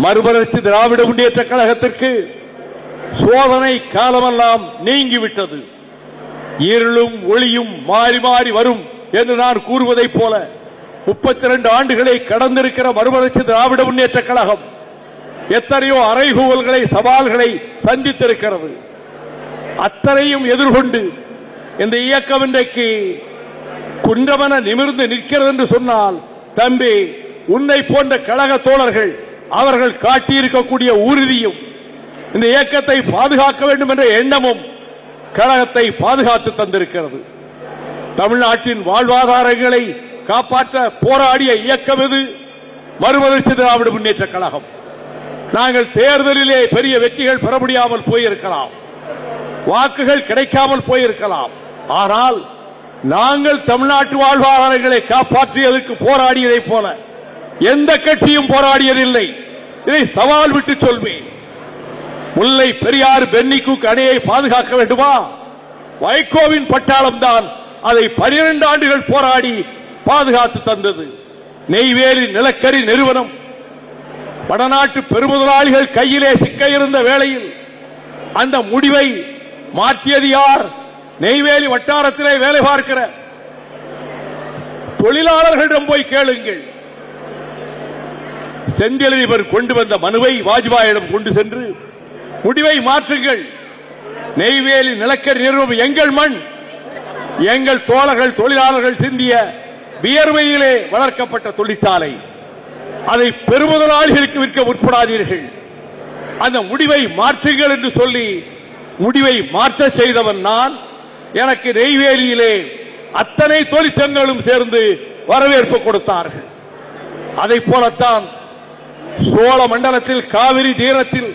மறுமலர்ச்சி திராவிட முன்னேற்ற கழகத்திற்கு சோதனை காலமெல்லாம் நீங்கிவிட்டது. இருளும் ஒளியும் மாறி மாறி வரும் என்று நான் கூறுவதைப் போல 32 ஆண்டுகளை கடந்திருக்கிற மறுமலர்ச்சி திராவிட முன்னேற்ற கழகம் எத்தனையோ அறைகூவல்களை சவால்களை சந்தித்திருக்கிறது. அத்தனையும் எதிர்கொண்டு இந்த இயக்கம் இன்றைக்கு குன்றமென நிமிர்ந்து நிற்கிறது என்று சொன்னால், தம்பி, உன்னை போன்ற கழக தோழர்கள் அவர்கள் காட்டியிருக்கக்கூடிய உறுதியும் இந்த இயக்கத்தை பாதுகாக்க வேண்டும் என்ற எண்ணமும் கழகத்தை பாதுகாத்து தந்திருக்கிறது. தமிழ்நாட்டின் வாழ்வாதாரங்களை காப்பாற்ற போராடிய இயக்கம் எது? மறுமலர்ச்சி திராவிட முன்னேற்ற கழகம். நாங்கள் தேர்தலிலே பெரிய வெற்றிகள் பெற முடியாமல் போயிருக்கலாம், வாக்குகள் கிடைக்காமல் போயிருக்கலாம். ஆனால் நாங்கள் தமிழ்நாட்டு வாழ்வாதாரங்களை காப்பாற்றியதற்கு போராடியதைப் போல எந்த கட்சியும் போராடியதில்லை. இதை சவால் விட்டு சொல்வேன். முல்லை பெரியாறு பென்னிக்குக் அணையை பாதுகாக்க வேண்டுமா? வைகோவின் பட்டாளம் தான் அதை 12 ஆண்டுகள் போராடி பாதுகாத்து தந்தது. நெய்வேலி நிலக்கரி நிறுவனம் வடநாட்டு பெருமுதலாளிகள் கையிலே சிக்க இருந்த வேளையில் அந்த முடிவை மாற்றியது யார்? நெய்வேலி வட்டாரத்திலே வேலை பார்க்கிற தொழிலாளர்களிடம் போய் கேளுங்கள். செந்திலதிபர் கொண்டு வந்த மனுவை வாஜ்பாயிடம் கொண்டு சென்று முடிவை மாற்றுங்கள். நெய்வேலி நிலக்கரி நிறுவனம் எங்கள் மண், எங்கள் தோழர்கள் தொழிலாளர்கள் சிந்திய வியர்வையிலே வளர்க்கப்பட்ட தொழிற்சாலை. அதை பெருமுதலாளிகளுக்கு விற்க முற்படாதீர்கள். அந்த முடிவை மாற்றுங்கள் என்று சொல்லி முடிவை மாற்ற செய்தவன் நான். எனக்கு நெய்வேலியிலே அத்தனை தொழிற்சங்கங்களும் சேர்ந்து வரவேற்பு கொடுத்தார்கள். அதை போலத்தான் சோழ மண்டலத்தில் காவிரி தீரத்தில்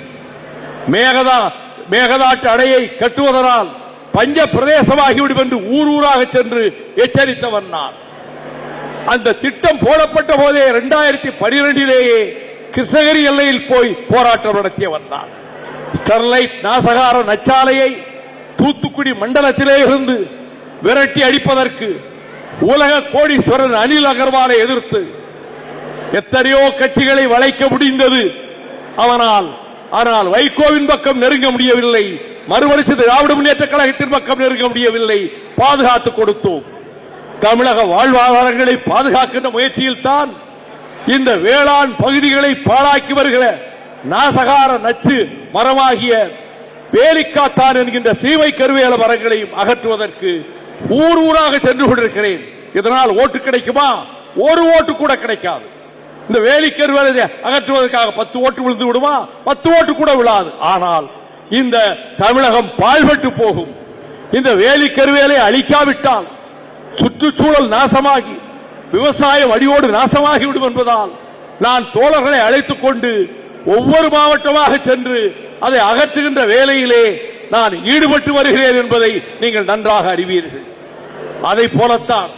மேகதாட்டு அணையை கட்டுவதனால் பஞ்ச பிரதேசமாகிவிடும் என்று ஊர் ஊராக சென்று எச்சரித்தவன் நான். அந்த திட்டம் போடப்பட்ட போதே 2012 கிருஷ்ணகிரி எல்லையில் போய் போராட்டம் நடத்தியவன் நான். ஸ்டெர்லைட் நாசகார நச்சாலையை தூத்துக்குடி மண்டலத்திலே இருந்து விரட்டி அடிப்பதற்கு உலக கோடீஸ்வரன் அனில் அகர்வாலை எதிர்த்து எத்தனையோ கட்சிகளை வளைக்க முடிந்தது ஆனால் வைகோவின் பக்கம் நெருங்க முடியவில்லை. மறுமலர்ச்சி திராவிட முன்னேற்ற கழகத்தின் பக்கம் நெருங்க முடியவில்லை. பாதுகாத்துக் கொடுத்தோம். தமிழக வாழ்வாதாரங்களை பாதுகாக்கின்ற முயற்சியில் தான் இந்த வேளாண் பகுதிகளை பாழாக்கி வருகிற நாசகார நச்சு மரமாகிய வேலிக்காத்தான் என்கின்ற சீமை கருவேல மரங்களையும் அகற்றுவதற்கு ஊர் ஊராக சென்று கொண்டிருக்கிறேன். இதனால் ஓட்டு கிடைக்குமா? ஒரு ஓட்டு கூட கிடைக்காது. இந்த வேலிக்கருவேலை அகற்றுவதற்காக 10 ஓட்டு விழுந்து விடுமா? 10 ஓட்டு கூட விழாது. ஆனால் இந்த தமிழகம் பாழ்பட்டு போகும். இந்த வேலிக்கருவேலை அழிக்காவிட்டால் சுற்றுச்சூழல் நாசமாகி விவசாயம் அடியோடு நாசமாகிவிடும் என்பதால் நான் தோழர்களை அழைத்துக் கொண்டு ஒவ்வொரு மாவட்டமாக சென்று அதை அகற்றுகின்ற வேலையிலே நான் ஈடுபட்டு வருகிறேன் என்பதை நீங்கள் நன்றாக அறிவீர்கள். அதை போலத்தான்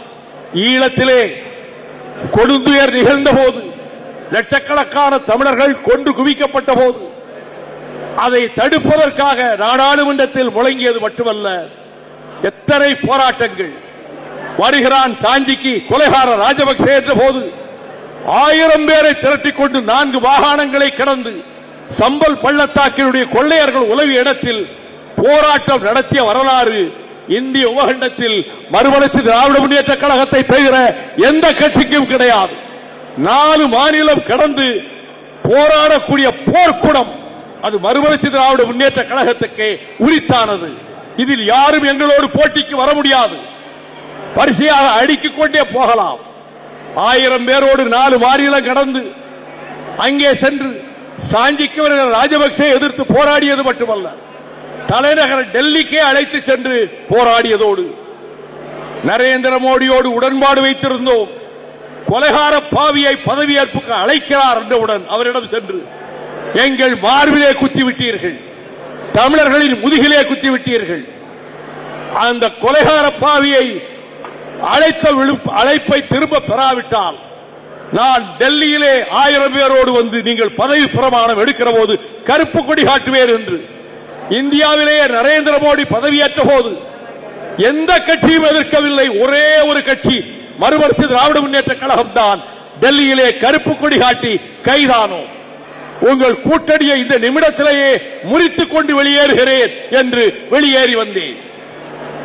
ஈழத்திலே கொடுந்துயர் நிகழ்ந்த போது லட்சக்கணக்கான தமிழர்கள் கொண்டு குவிக்கப்பட்ட போது அதை தடுப்பதற்காக நாடாளுமன்றத்தில் முழங்கியது மட்டுமல்ல, எத்தனை போராட்டங்கள். வருகிறான் சாஞ்சிக்கு கொலைகார ராஜபக்சே என்ற போது 1000 பேரை திரட்டிக் கொண்டு 4 மாகாணங்களை கடந்து சம்பல் பள்ளத்தாக்கினுடைய கொள்ளையர்கள் உலவிய இடத்தில் போராட்டம் நடத்திய வரலாறு இந்திய உபகண்டத்தில் மறுமலர்ச்சி திராவிட முன்னேற்ற கழகத்தை தவிர எந்த கட்சிக்கும் கிடையாது. 4 மாநிலம் கடந்து போராடக்கூடிய போர்க்குணம் அது மறுமலர்ச்சி திராவிட முன்னேற்ற கழகத்துக்கு உரித்தானது. இதில் யாரும் எங்களோடு போட்டிக்கு வர முடியாது. வரிசையாக அடுக்கிக் கொண்டே போகலாம். 1000 பேரோடு 4 மாநிலம் கடந்து அங்கே சென்று சாஞ்சிக்கு வருகிற ராஜபக்சே எதிர்த்து போராடியது மட்டுமல்ல, தலைநகர் டெல்லிக்கே அழைத்து சென்று போராடியதோடு நரேந்திர மோடியோடு உடன்பாடு வைத்திருந்தோம். கொலைகார பாவியை பதவியேற்புக்கு அழைக்கிறார் என்றவுடன் அவரிடம் சென்று எங்கள் மார்பிலே குத்திவிட்டீர்கள், தமிழர்களின் முதுகிலே குத்திவிட்டீர்கள், அந்த கொலைகார பாவியை அழைப்பை திரும்ப பெறாவிட்டால் நான் டெல்லியிலே 1000 பேரோடு வந்து நீங்கள் பதவி பிரமாணம் எடுக்கிற போது கருப்பு கொடி காட்டுவேன் என்று இந்தியாவிலேயே நரேந்திர மோடி பதவியேற்ற போது எந்த கட்சியும் எதிர்க்கவில்லை. ஒரே ஒரு கட்சி மறுமலர்ச்சி திராவிட முன்னேற்ற கழகம் தான் டெல்லியிலே கருப்பு கொடி காட்டி கைதானோம். உங்கள் கூட்டணியை இந்த நிமிடத்திலேயே முறித்துக் கொண்டு வெளியேறுகிறேன் என்று வெளியேறி வந்தேன்.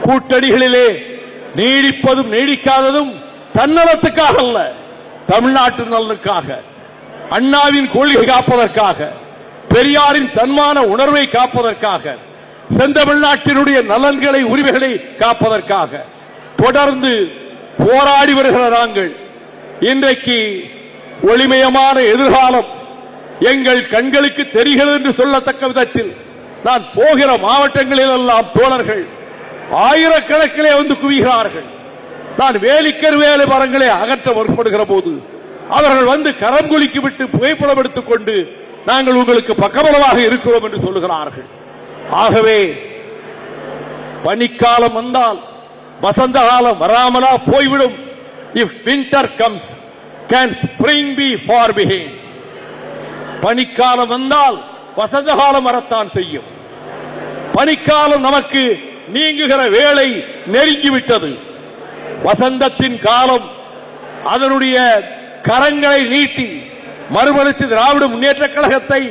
கூட்டணிகளிலே நீடிப்பதும் நீடிக்காததும் தன்னலத்துக்காக அல்ல, தமிழ்நாட்டு நலனுக்காக, அண்ணாவின் கொள்கை காப்பதற்காக, பெரியாரின் தன்மான உணர்வை காப்பதற்காக, செந்தமிழ்நாட்டினுடைய நலன்களை உரிமைகளை காப்பதற்காக தொடர்ந்து போராடி வருகிற நாங்கள் இன்றைக்கு ஒளிமயமான எதிர்காலம் எங்கள் கண்களுக்கு தெரிகிறது என்று சொல்லத்தக்க விதத்தில் நான் போகிற மாவட்டங்களில் எல்லாம் தோழர்கள் ஆயிரக்கணக்கிலே வந்து குவிகிறார்கள். நான் வேலிக்கர் வேலை மரங்களை அகற்ற முற்படுகிற போது அவர்கள் வந்து கரம் குலுக்கி விட்டு புகைப்படம் எடுத்துக் கொண்டு நாங்கள் உங்களுக்கு பக்கபலமாக இருக்கிறோம் என்று சொல்லுகிறார்கள். ஆகவே பனிக்காலம் வந்தால் வசந்த காலம் வராமலா போய்விடும். If winter comes, can spring be far behind? பனிக்காலம் வந்தால் வசந்த காலம் வரத்தான் செய்யும். பனிக்காலம் நமக்கு நீங்குகிற வேளை நெருங்கிவிட்டது. வசந்தத்தின் காலம் அதனுடைய கரங்களை நீட்டி மறுமலர்ச்சி திராவிட முன்னேற்ற கழகத்தை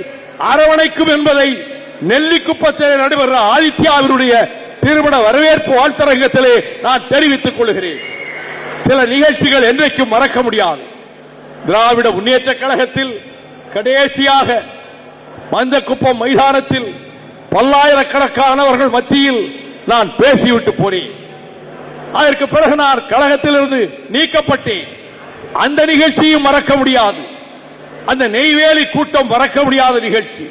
அரவணைக்கும் என்பதை நெல்லிக்குப்பத்தில் நடைபெறுகிற ஆதித்யாவினுடைய திருமண வரவேற்பு வாழ்த்தரங்கத்திலே நான் தெரிவித்துக் கொள்கிறேன். சில நிகழ்ச்சிகள் என்றைக்கும் மறக்க முடியாது. திராவிட முன்னேற்ற கழகத்தில் கடைசியாக மந்தக்குப்பம் மைதானத்தில் பல்லாயிரக்கணக்கானவர்கள் மத்தியில் நான் பேசிவிட்டு போனேன். அதற்கு பிறகு நான் கழகத்திலிருந்து நீக்கப்பட்டேன். அந்த நிகழ்ச்சியும் மறக்க முடியாது. அந்த நெய்வேலி கூட்டம் மறக்க முடியாத நிகழ்ச்சி.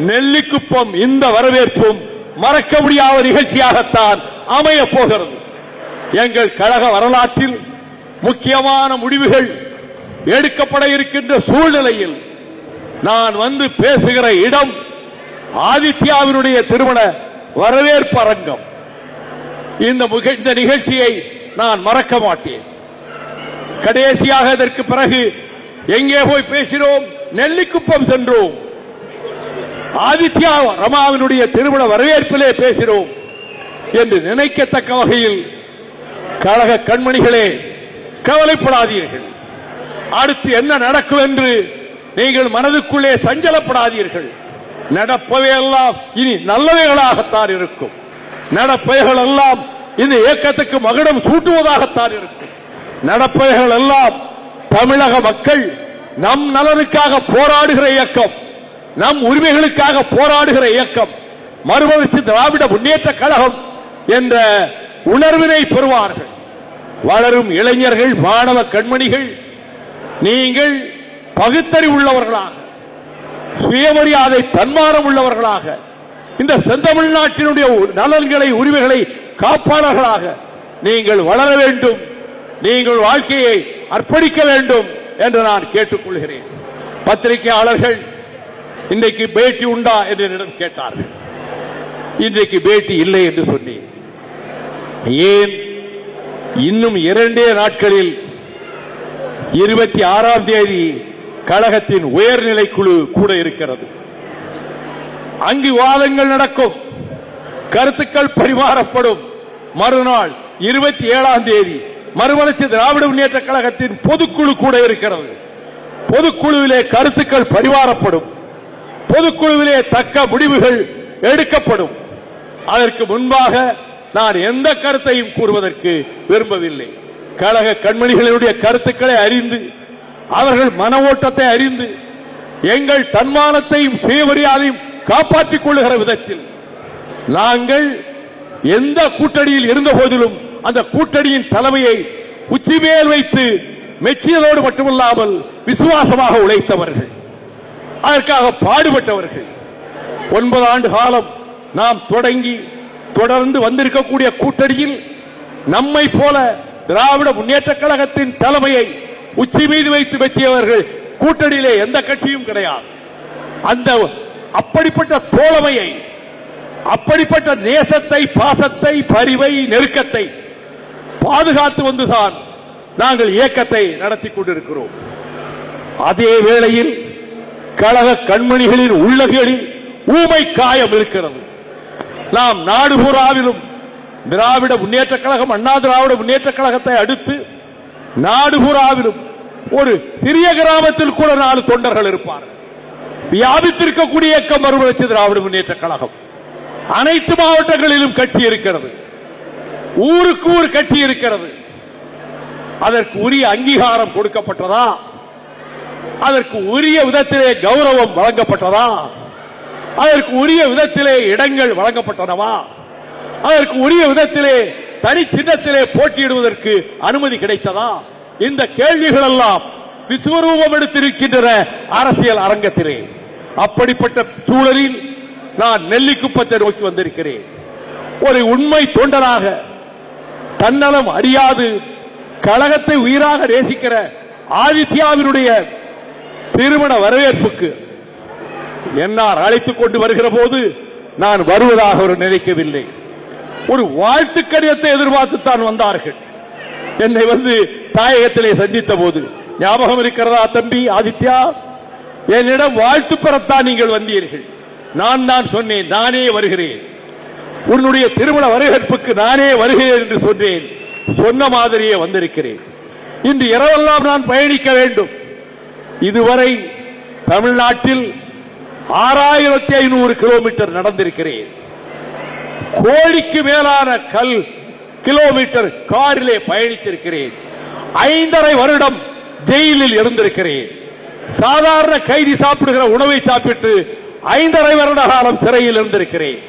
நெல்லிக்குப்பம் இந்த வரவேற்பும் மறக்க முடியாத நிகழ்ச்சியாகத்தான் அமைய போகிறது. எங்கள் கழக வரலாற்றில் முக்கியமான முடிவுகள் எடுக்கப்பட இருக்கின்ற சூழ்நிலையில் நான் வந்து பேசுகிற இடம் ஆதித்யாவினுடைய திருமண வரவேற்பு அரங்கம். இந்த நிகழ்ச்சியை நான் மறக்க மாட்டேன். கடைசியாக இதற்கு பிறகு எங்கே போய் பேசினோம்? நெல்லிக்குப்பம் சென்றோம். ஆதித்யா ரமாவினுடைய திருமண வரவேற்பிலே பேசினோம் என்று நினைக்கத்தக்க வகையில் கழக கண்மணிகளே கவலைப்படாதீர்கள். அடுத்து என்ன நடக்கும் என்று நீங்கள் மனதுக்குள்ளே சஞ்சலப்படாதீர்கள். நடப்பவை எல்லாம் இனி நல்லவைகளாகத்தான் இருக்கும். நடப்பவைகள் எல்லாம் இந்த இயக்கத்துக்கு மகுடம் சூட்டுவதாகத்தான் இருக்கும். நடப்பவைகள் எல்லாம் தமிழக மக்கள் நம் நலனுக்காக போராடுகிற இயக்கம், நம் உரிமைகளுக்காக போராடுகிற இயக்கம், மறுமலர்ச்சி திராவிட முன்னேற்ற கழகம் என்ற உணர்வினை பெறுவார்கள். வளரும் இளைஞர்கள், மாணவ கண்மணிகள், நீங்கள் பகுத்தறிவு உள்ளவர்களாக, சுயமரியாதை தன்மானம் உள்ளவர்களாக, இந்த செந்தமிழ்நாட்டினுடைய நலன்களை உரிமைகளை காப்பாளர்களாக நீங்கள் வளர வேண்டும். நீங்கள் வாழ்க்கையை அர்ப்பணிக்க வேண்டும் என்று நான் கேட்டுக்கொள்கிறேன். பத்திரிகையாளர்கள் இன்றைக்கு பேட்டி உண்டா என்று என்னிடம் கேட்டார்கள். இன்றைக்கு பேட்டி இல்லை என்று சொன்னேன். ஏன்? இன்னும் 2 நாட்களில் 26ஆம் தேதி கழகத்தின் உயர்நிலை குழு கூட இருக்கிறது. அங்கு வாதங்கள் நடக்கும், கருத்துக்கள் பரிமாறப்படும். மறுநாள் 27ஆம் தேதி மறுமலர்ச்சி திராவிட முன்னேற்ற கழகத்தின் பொதுக்குழு கூட இருக்கிறது. பொதுக்குழுவிலே கருத்துக்கள் பரிமாறப்படும். பொதுக்குழுவிலே தக்க முடிவுகள் எடுக்கப்படும். அதற்கு முன்பாக நான் எந்த கருத்தையும் கூறுவதற்கு விரும்பவில்லை. கழக கண்மணிகளுடைய கருத்துக்களை அறிந்து, அவர்கள் மன ஓட்டத்தை அறிந்து, எங்கள் தன்மானத்தையும் சுயமரியாதையும் காப்பாற்றிக் கொள்ளுகிற விதத்தில் நாங்கள் எந்த கூட்டணியில் இருந்த போதிலும் அந்த கூட்டணியின் தலைமையை உச்சிமேல் வைத்து மெச்சியதோடு மட்டுமல்லாமல் விசுவாசமாக உழைத்தவர்கள், அதற்காக பாடுபட்டவர்கள். 9 ஆண்டு காலம் நாம் தொடர்ந்து வந்திருக்கக்கூடிய கூட்டணியில் நம்மை போல திராவிட முன்னேற்ற கழகத்தின் தலைமையை உச்சி மீது வைத்து வெற்றியவர்கள் கூட்டணியிலே எந்த கட்சியும் கிடையாது. அந்த அப்படிப்பட்ட தோழமையை, அப்படிப்பட்ட நேசத்தை, பாசத்தை, பரிவை, நெருக்கத்தை பாதுகாத்து வந்துதான் நாங்கள் இயக்கத்தை நடத்தி கொண்டிருக்கிறோம். அதே வேளையில் கழக கண்மணிகளின் உள்ளங்களில் ஊமை காயம் இருக்கிறது. நாம் நாடு பூராவிலும் திராவிட முன்னேற்ற கழகம், அண்ணா திராவிட முன்னேற்ற கழகத்தை அடுத்து நாடு பூராவிலும் ஒரு சிறிய கிராமத்தில் கூட 4 தொண்டர்கள் இருப்பார்கள். வியாபித்திருக்கக்கூடிய இயக்கம் மறுமலர்ச்சி திராவிட முன்னேற்ற கழகம். அனைத்து மாவட்டங்களிலும் கட்சி இருக்கிறது, ஊருக்கு ஊர் கட்சி இருக்கிறது. அதற்கு உரிய அங்கீகாரம் கொடுக்கப்பட்டதா? அதற்கு உரிய விதத்திலே கௌரவம் வழங்கப்பட்டதா? அதற்கு உரிய விதத்திலே இடங்கள் வழங்கப்பட்டனவா? அதற்கு உரிய விதத்திலே தனி சின்னத்திலே போட்டியிடுவதற்கு அனுமதி கிடைத்ததா? இந்த கேள்விகள் எல்லாம் விஸ்வரூபம் எடுத்திருக்கின்ற அரசியல் அரங்கத்திலே. அப்படிப்பட்ட சூழலில் நான் நெல்லிக்குப்பத்தை நோக்கி வந்திருக்கிறேன். ஒரு உண்மை தொண்டனாக, தன்னலம் அறியாது கழகத்தை உயிராக நேசிக்கிற ஆதித்யாவினுடைய திருமண வரவேற்புக்கு என்ஆர் அழைத்துக் கொண்டு வருகிற போது நான் வருவதாக ஒரு நினைக்கவில்லை. ஒரு வாழ்த்து கடிதத்தை எதிர்பார்த்துத்தான் வந்தார்கள். என்னை வந்து தாயகத்திலே சந்தித்த போது ஞாபகம் இருக்கிறதா தம்பி ஆதித்யா? என்னிடம் வாழ்த்து பெறத்தான் நீங்கள் வந்தீர்கள். நான் சொன்னேன், நானே வருகிறேன், உன்னுடைய திருமண வரவேற்புக்கு நானே வருகிறேன் என்று சொன்னேன். சொன்ன மாதிரியே வந்திருக்கிறேன். இன்று இரவெல்லாம் நான் பயணிக்க வேண்டும். இதுவரை தமிழ்நாட்டில் 6500 கிலோமீட்டர் நடந்திருக்கிறேன். கோடிக்கு மேலான கிலோமீட்டர் காரிலே பயணித்திருக்கிறேன். 5.5 வருடம் ஜெயிலில் இருந்திருக்கிறேன். சாதாரண கைதி சாப்பிடுகிற உணவை சாப்பிட்டு 5.5 வருட காலம் சிறையில் இருந்திருக்கிறேன்.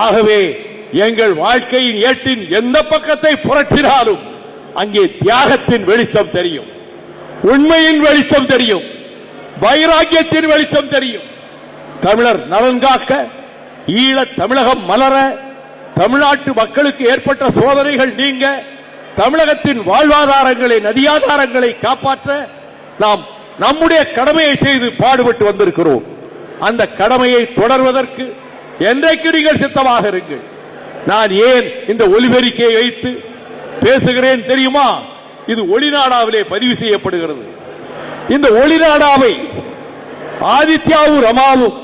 ஆகவே எங்கள் வாழ்க்கையின் ஏட்டின் எந்த பக்கத்தை புரட்டினாலும் அங்கே தியாகத்தின் வெளிச்சம் தெரியும், உண்மையின் வெளிச்சம் தெரியும், வைராக்கியத்தின் வெளிச்சம் தெரியும். தமிழர் நலன் காக்க, ஈழத் தமிழகம் மலர, தமிழ்நாட்டு மக்களுக்கு ஏற்பட்ட சோதனைகள் நீங்க, தமிழகத்தின் வாழ்வாதாரங்களை, நதியாதாரங்களை காப்பாற்ற நாம் நம்முடைய கடமையை செய்து பாடுபட்டு வந்திருக்கிறோம். அந்த கடமையை தொடர்வதற்கு என்றைக்கு நீங்கள் சித்தமாக இருங்கள். நான் ஏன் இந்த ஒலிபெருக்கியை வைத்து பேசுகிறேன் தெரியுமா? இது ஒளிநாடாவிலே பதிவு செய்யப்படுகிறது. இந்த ஒளிநாடாவை ஆதித்யாவும் ரமாவும்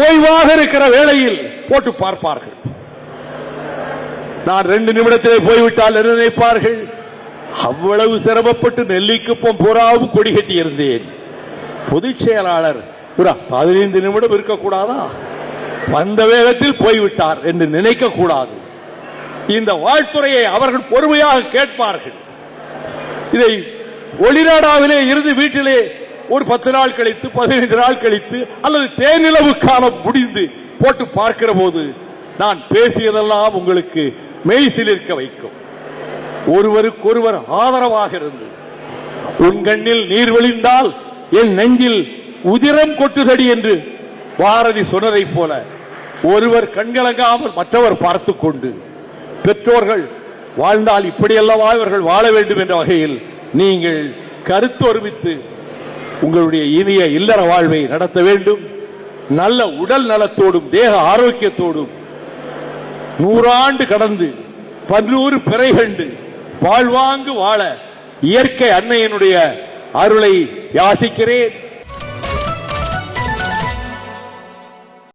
ஓய்வாக இருக்கிற வேளையில் போட்டு பார்ப்பார்கள். நான் 2 நிமிடத்திலே போய்விட்டால் என்ன நினைப்பார்கள்? அவ்வளவு சிரமப்பட்டு நெல்லிக்குப்பம் பூராவும் கொடி கட்டி இருந்தேன். பொதுச் செயலாளர் 15 நிமிடம் இருக்கக்கூடாதா? வந்த வேகத்தில் போய்விட்டார் என்று நினைக்க கூடாது. இந்த வாழ்த்துறையை அவர்கள் பொறுமையாக கேட்பார்கள். இதை ஒளிநாடாவிலே இருந்து வீட்டிலே ஒரு 10 நாள் கழித்து, 15 நாள் கழித்து, அல்லது தேனிலவு காலம் முடிந்து போட்டு பார்க்கிற போது நான் பேசியதெல்லாம் உங்களுக்கு மெய்சிலிருக்க வைக்கும். ஒருவருக்கொருவர் ஆதரவாக இருந்து, உன் கண்ணில் நீர் வழிந்தால் என் நெஞ்சில் உதிரம் கொட்டுதடி என்று பாரதி சொன்னதைப் போல ஒருவர் கண்கலங்காமல் மற்றவர் பார்த்துக் கொண்டு, பெற்றோர்கள் வாழ்ந்தால் இப்படியல்லவா இவர்கள் வாழ வேண்டும் என்ற வகையில் நீங்கள் கருத்தொருமித்து உங்களுடைய இனிய இல்லற வாழ்வை நடத்த வேண்டும். நல்ல உடல் நலத்தோடும் தேக ஆரோக்கியத்தோடும் 100 ஆண்டு கடந்து 11 பிறை கண்டு வாழ்வாங்கு வாழ இயற்கை அன்னையினுடைய அருளை யாசிக்கிறேன்.